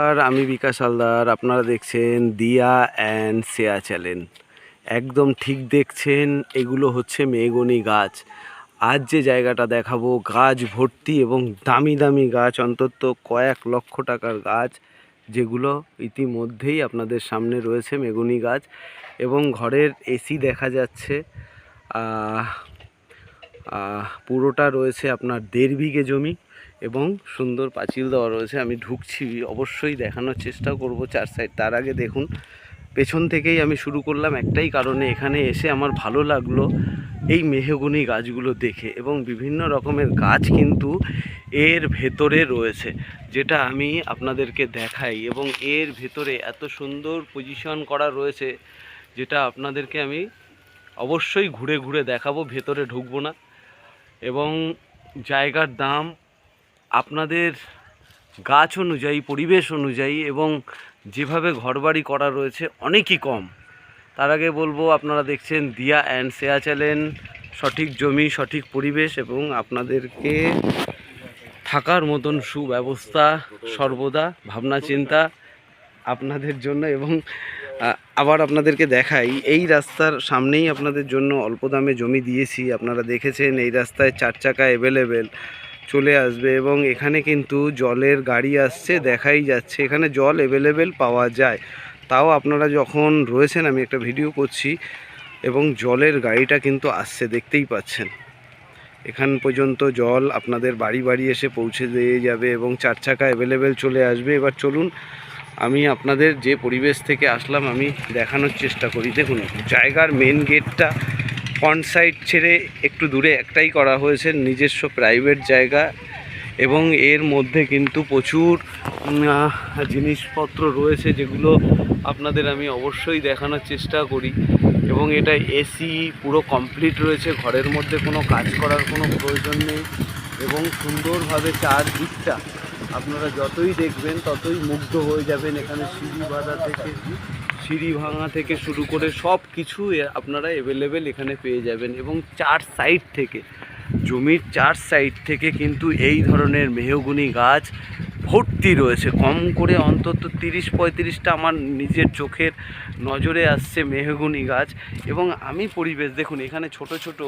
আর আমি বিকাশ হালদার, আপনারা দেখছেন দিয়া অ্যান্ড শেয়া চ্যানেল। একদম ঠিক দেখছেন, এগুলো হচ্ছে মেহগনি গাছ। আজ যে জায়গাটা দেখাবো, গাছ ভর্তি এবং দামি দামি গাছ, অন্তত কয়েক লক্ষ টাকার গাছ, যেগুলো ইতিমধ্যেই আপনাদের সামনে রয়েছে মেহগনি গাছ। এবং ঘরের এসি দেখা যাচ্ছে। পুরোটা রয়েছে আপনার 1.5 বিঘে জমি এবং সুন্দর পাঁচিল দেওয়া রয়েছে। আমি ঢুকছি, অবশ্যই দেখানোর চেষ্টা করব চার সাইড। তার আগে দেখুন, পেছন থেকেই আমি শুরু করলাম একটাই কারণে, এখানে এসে আমার ভালো লাগলো এই মেহগনি গাছগুলো দেখে। এবং বিভিন্ন রকমের গাছ কিন্তু এর ভেতরে রয়েছে, যেটা আমি আপনাদেরকে দেখাই। এবং এর ভেতরে এত সুন্দর পজিশন করা রয়েছে, যেটা আপনাদেরকে আমি অবশ্যই ঘুরে ঘুরে দেখাবো, ভেতরে ঢুকবো না। এবং জায়গার দাম আপনাদের গাছ অনুযায়ী, পরিবেশ অনুযায়ী এবং যেভাবে ঘরবাড়ি করা রয়েছে অনেকই কম। তার আগে বলবো, আপনারা দেখছেন দিয়া অ্যান্ড শেয়া চ্যানেল। সঠিক জমি, সঠিক পরিবেশ এবং আপনাদেরকে থাকার মতন সুব্যবস্থা সর্বদা ভাবনা চিন্তা আপনাদের জন্য। এবং আবার আপনাদেরকে দেখাই, এই রাস্তার সামনেই আপনাদের জন্য অল্প দামে জমি দিয়েছি। আপনারা দেখেছেন এই রাস্তায় 4 চাকা অ্যাভেলেবেল চলে আসবে এবং এখানে কিন্তু জলের গাড়ি আসছে, দেখাই যাচ্ছে এখানে জল অ্যাভেলেবেল পাওয়া যায়। তাও আপনারা যখন রয়েছেন, আমি একটা ভিডিও করছি এবং জলের গাড়িটা কিন্তু আসছে, দেখতেই পাচ্ছেন। এখান পর্যন্ত জল আপনাদের বাড়ি বাড়ি এসে পৌঁছে দিয়ে যাবে এবং 4 চাকা অ্যাভেলেবেল চলে আসবে। এবার চলুন, আমি আপনাদের যে পরিবেশ থেকে আসলাম আমি দেখানোর চেষ্টা করি। দেখুন, জায়গার মেন গেটটা ফ্রন্ট সাইড ছেড়ে একটু দূরে একটাই করা হয়েছে, নিজস্ব প্রাইভেট জায়গা। এবং এর মধ্যে কিন্তু প্রচুর জিনিসপত্র রয়েছে, যেগুলো আপনাদের আমি অবশ্যই দেখানোর চেষ্টা করি। এবং এটা এসি পুরো কমপ্লিট রয়েছে, ঘরের মধ্যে কোনো কাজ করার কোনো প্রয়োজন নেই। এবং সুন্দরভাবে চারদিকটা আপনারা যতই দেখবেন ততই মুগ্ধ হয়ে যাবেন। এখানে সিঁড়ি ভাঙা থেকে শুরু করে সব কিছু আপনারা অ্যাভেলেবেল এখানে পেয়ে যাবেন। এবং 4 সাইড থেকে, জমির 4 সাইড থেকে কিন্তু এই ধরনের মেহগনি গাছ ভর্তি রয়েছে। কম করে অন্তত 30-35টা আমার নিজের চোখের নজরে আসছে মেহগনি গাছ। এবং আমি পরিবেশ দেখুন, এখানে ছোট ছোট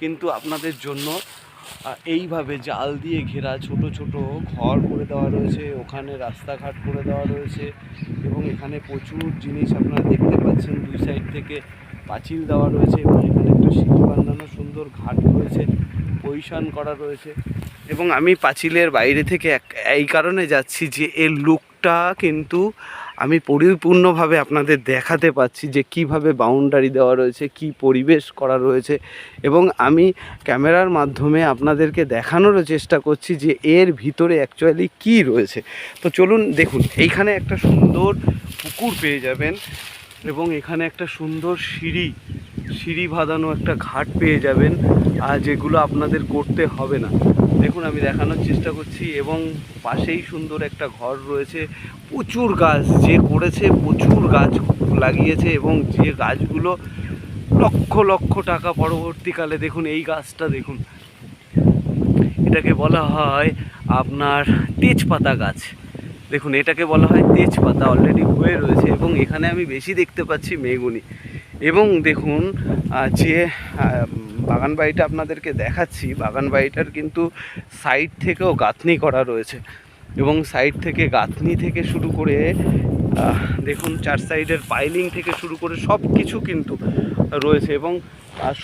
কিন্তু আপনাদের জন্য এইভাবে জাল দিয়ে ঘেরা ছোট ছোট ঘর করে দেওয়া রয়েছে, ওখানে রাস্তাঘাট করে দেওয়া রয়েছে। এবং এখানে প্রচুর জিনিস আপনারা দেখতে পাচ্ছেন, 2 সাইড থেকে পাঁচিল দেওয়া রয়েছে এবং এখানে একটা সিঁড়ি বাঁধানো সুন্দর ঘাট রয়েছে, পজিশন করা রয়েছে। এবং আমি পাঁচিলের বাইরে থেকে এই কারণে যাচ্ছি যে এর লুকটা কিন্তু আমি পরিপূর্ণভাবে আপনাদের দেখাতে পাচ্ছি, যে কিভাবে বাউন্ডারি দেওয়া রয়েছে, কি পরিবেশ করা রয়েছে। এবং আমি ক্যামেরার মাধ্যমে আপনাদেরকে দেখানোরও চেষ্টা করছি যে এর ভিতরে অ্যাকচুয়ালি কি রয়েছে। তো চলুন দেখুন, এইখানে একটা সুন্দর পুকুর পেয়ে যাবেন এবং এখানে একটা সুন্দর সিঁড়ি বাঁধানো একটা ঘাট পেয়ে যাবেন, আর যেগুলো আপনাদের করতে হবে না। দেখুন, আমি দেখানোর চেষ্টা করছি। এবং পাশেই সুন্দর একটা ঘর রয়েছে। প্রচুর গাছ যে করেছে, প্রচুর গাছ লাগিয়েছে এবং যে গাছগুলো লক্ষ লক্ষ টাকা পরবর্তীকালে। দেখুন এই গাছটা দেখুন, এটাকে বলা হয় আপনার তেজপাতা গাছ। দেখুন, এটাকে বলা হয় তেজপাতা, অলরেডি হয়ে রয়েছে। এবং এখানে আমি বেশি দেখতে পাচ্ছি মেহগনি। এবং দেখুন, যে বাগান বাড়িটা আপনাদেরকে দেখাচ্ছি, বাগান বাড়িটার কিন্তু সাইড থেকেও গাঁথনি করা রয়েছে। এবং সাইড থেকে গাঁথনি থেকে শুরু করে দেখুন 4 সাইডের পাইলিং থেকে শুরু করে সব কিছু কিন্তু রয়েছে। এবং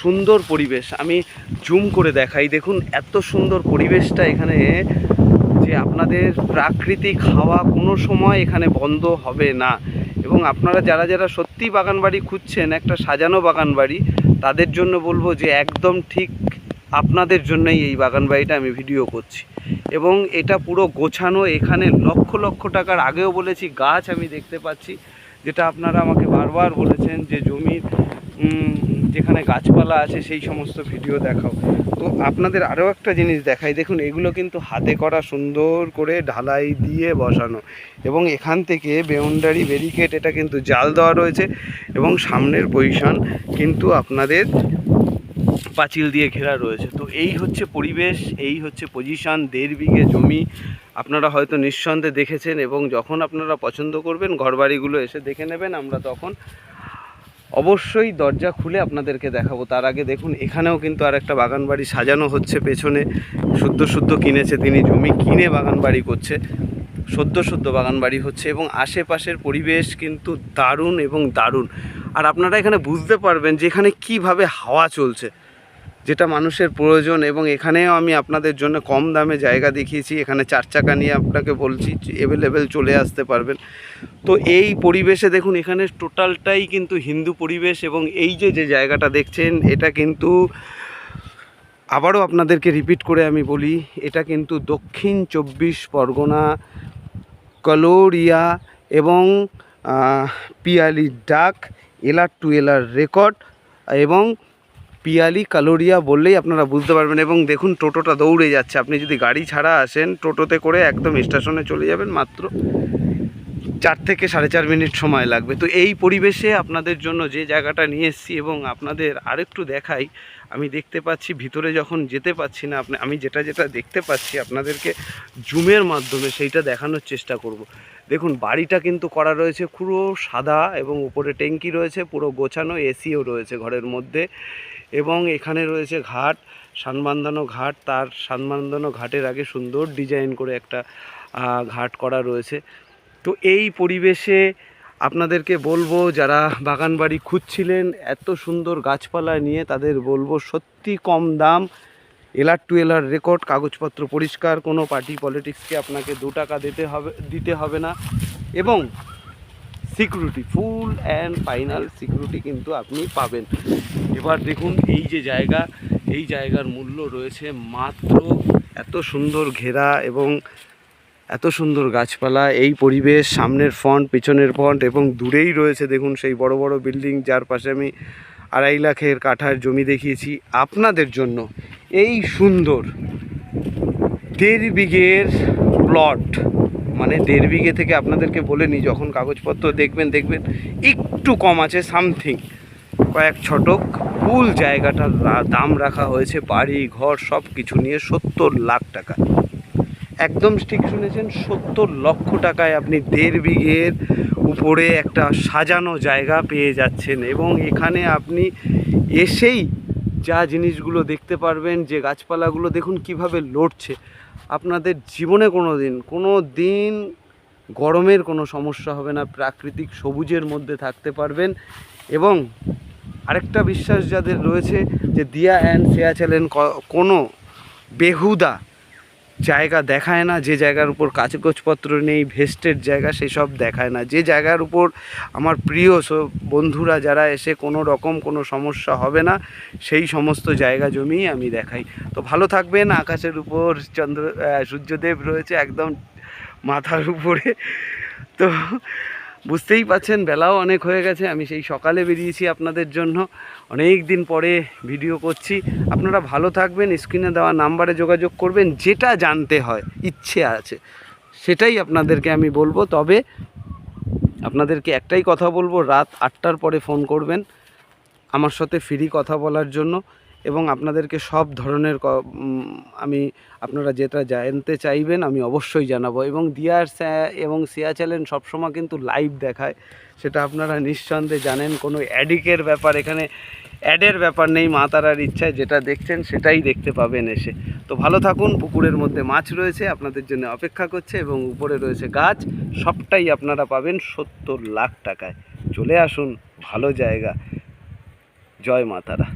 সুন্দর পরিবেশ, আমি জুম করে দেখাই। দেখুন এত সুন্দর পরিবেশটা এখানে, যে আপনাদের প্রাকৃতিক হাওয়া কোনো সময় এখানে বন্ধ হবে না। এবং আপনারা যারা যারা সত্যি বাগান বাড়ি খুঁজছেন, একটা সাজানো বাগান বাড়ি, তাদের জন্য বলবো যে একদম ঠিক আপনাদের জন্যই এই বাগান বাড়িটা আমি ভিডিও করছি। এবং এটা পুরো গোছানো, এখানে লক্ষ লক্ষ টাকার, আগেও বলেছি, গাছ আমি দেখতে পাচ্ছি। যেটা আপনারা আমাকে বারবার বলেছেন যে জমির যেখানে গাছপালা আছে সেই সমস্ত ভিডিও দেখাও। তো আপনাদের আরও একটা জিনিস দেখাই। দেখুন, এগুলো কিন্তু হাতে করা, সুন্দর করে ঢালাই দিয়ে বসানো। এবং এখান থেকে বাউন্ডারি ব্যারিকেড, এটা কিন্তু জাল দেওয়া রয়েছে। এবং সামনের পজিশন কিন্তু আপনাদের পাঁচিল দিয়ে ঘেরা রয়েছে। তো এই হচ্ছে পরিবেশ, এই হচ্ছে পজিশন। 1.5 বিঘে জমি আপনারা হয়তো নিঃসন্দেহে দেখেছেন, এবং যখন আপনারা পছন্দ করবেন ঘরবাড়িগুলো এসে দেখে নেবেন। আমরা তখন অবশ্যই দরজা খুলে আপনাদেরকে দেখাবো। তার আগে দেখুন এখানেও কিন্তু আর একটা বাগান বাড়ি সাজানো হচ্ছে। পেছনে শুদ্ধ কিনেছে তিনি, জমি কিনে বাগান বাড়ি করছে, সদ্য বাগান বাড়ি হচ্ছে, এবং আশেপাশের পরিবেশ কিন্তু দারুণ এবং দারুণ। আর আপনারা এখানে বুঝতে পারবেন যে এখানে কীভাবে হাওয়া চলছে, যেটা মানুষের প্রয়োজন। এবং এখানেও আমি আপনাদের জন্য কম দামে জায়গা দেখিয়েছি। এখানে 4 চাকা নিয়ে আপনাকে বলছি অ্যাভেলেবেল চলে আসতে পারবেন। তো এই পরিবেশে দেখুন এখানে টোটালটাই কিন্তু হিন্দু পরিবেশ। এবং এই যে জায়গাটা দেখছেন, এটা কিন্তু আবারও আপনাদেরকে রিপিট করে আমি বলি, এটা কিন্তু দক্ষিণ 24 পরগনা, কালোরিয়া এবং পিয়ালি ডাক, এলআর টু এলআর রেকর্ড এবং পিয়ালি কালোরিয়া বললেই আপনারা বুঝতে পারবেন। এবং দেখুন টোটোটা দৌড়ে যাচ্ছে। আপনি যদি গাড়ি ছাড়া আসেন, টোটোতে করে একদম স্টেশনে চলে যাবেন, মাত্র 4 থেকে 4.5 মিনিট সময় লাগবে। তো এই পরিবেশে আপনাদের জন্য যে জায়গাটা নিয়ে এসেছি, এবং আপনাদের আরেকটু দেখাই। আমি দেখতে পাচ্ছি ভিতরে যখন যেতে পাচ্ছি না, আমি যেটা দেখতে পাচ্ছি আপনাদেরকে জুমের মাধ্যমে সেইটা দেখানোর চেষ্টা করব। দেখুন বাড়িটা কিন্তু করা রয়েছে পুরো সাদা, এবং উপরে ট্যাঙ্কি রয়েছে, পুরো গোছানো, এসিও রয়েছে ঘরের মধ্যে। এবং এখানে রয়েছে ঘাট, সানবান্ধানো ঘাট। তার সানবান্ধানো ঘাটের আগে সুন্দর ডিজাইন করে একটা ঘাট করা রয়েছে। তো এই পরিবেশে আপনাদেরকে বলবো, যারা বাগান বাড়ি খুঁজছিলেন এত সুন্দর গাছপালা নিয়ে, তাদের বলবো সত্যি কম দাম, এলআর টু এলআর রেকর্ড, কাগজপত্র পরিষ্কার, কোনো পার্টি পলিটিক্সকে আপনাকে 2 টাকা দিতে হবে না, এবং security, full and final security কিন্তু আপনি পাবেন। এবার দেখুন এই যে জায়গা, এই জায়গার মূল্য রয়েছে মাত্র, এত সুন্দর ঘেরা এবং এত সুন্দর গাছপালা, এই পরিবেশ, সামনের ফ্রন্ট, পেছনের ফ্রন্ট, এবং দূরেই রয়েছে দেখুন সেই বড় বড় বিল্ডিং, যার পাশে আমি 2.5 লাখের কাঠার জমি দেখিয়েছি আপনাদের জন্য। এই সুন্দর 1.5 বিঘের প্লট, মানে 1.5 বিঘে থেকে আপনাদেরকে বলে নিই, যখন কাগজপত্র দেখবেন একটু কম আছে, সামথিং কয়েক ছটক, ফুল জায়গাটার দাম রাখা হয়েছে বাড়ি ঘর সব কিছু নিয়ে 70 লাখ টাকা। একদম ঠিক শুনেছেন, 70 লক্ষ টাকায় আপনি 1.5 বিঘের উপরে একটা সাজানো জায়গা পেয়ে যাচ্ছেন। এবং এখানে আপনি এসেই যা জিনিসগুলো দেখতে পারবেন, যে গাছপালাগুলো দেখুন কিভাবে লড়ছে, আপনাদের জীবনে কোনো দিন গরমের কোনো সমস্যা হবে না, প্রাকৃতিক সবুজের মধ্যে থাকতে পারবেন। এবং আরেকটা বিশ্বাস যাদের রয়েছে যে দিয়া অ্যান্ড শেয়া চ্যানেল কোনো বেহুদা জায়গা দেখায় না, যে জায়গার উপর কাগজপত্র নেই, ভেস্টের জায়গা, সেসব দেখায় না। যে জায়গার উপর আমার প্রিয় বন্ধুরা যারা এসে কোনো রকম কোনো সমস্যা হবে না, সেই সমস্ত জায়গা জমি আমি দেখাই। তো ভালো থাকবেন। আকাশের উপর সূর্যদেব রয়েছে একদম মাথার উপরে। তো বুঝতেই পাচ্ছেন বেলাও অনেক হয়ে গেছে, আমি সেই সকালে বেরিয়েছি আপনাদের জন্য, অনেক দিন পরে ভিডিও করছি। আপনারা ভালো থাকবেন, স্ক্রিনে দেওয়া নাম্বারে যোগাযোগ করবেন, যেটা জানতে হয় ইচ্ছে আছে সেটাই আপনাদেরকে আমি বলবো। তবে আপনাদেরকে একটাই কথা বলবো, রাত 8টার পরে ফোন করবেন আমার সাথে ফ্রি কথা বলার জন্য। এবং আপনাদেরকে সব ধরনের আপনারা যেটা জানতে চাইবেন আমি অবশ্যই জানাবো। এবং দিয়ার এবং শেয়া চ্যানেল সবসময় কিন্তু লাইভ দেখায়, সেটা আপনারা নিঃসন্দেহে জানেন। কোনো অ্যাডিকের ব্যাপার এখানে, অ্যাডের ব্যাপার নেই। মা তারার ইচ্ছায় যেটা দেখছেন সেটাই দেখতে পাবেন এসে। তো ভালো থাকুন। পুকুরের মধ্যে মাছ রয়েছে আপনাদের জন্য অপেক্ষা করছে, এবং উপরে রয়েছে গাছ, সবটাই আপনারা পাবেন 70 লাখ টাকায়। চলে আসুন, ভালো জায়গা। জয় মা তারা।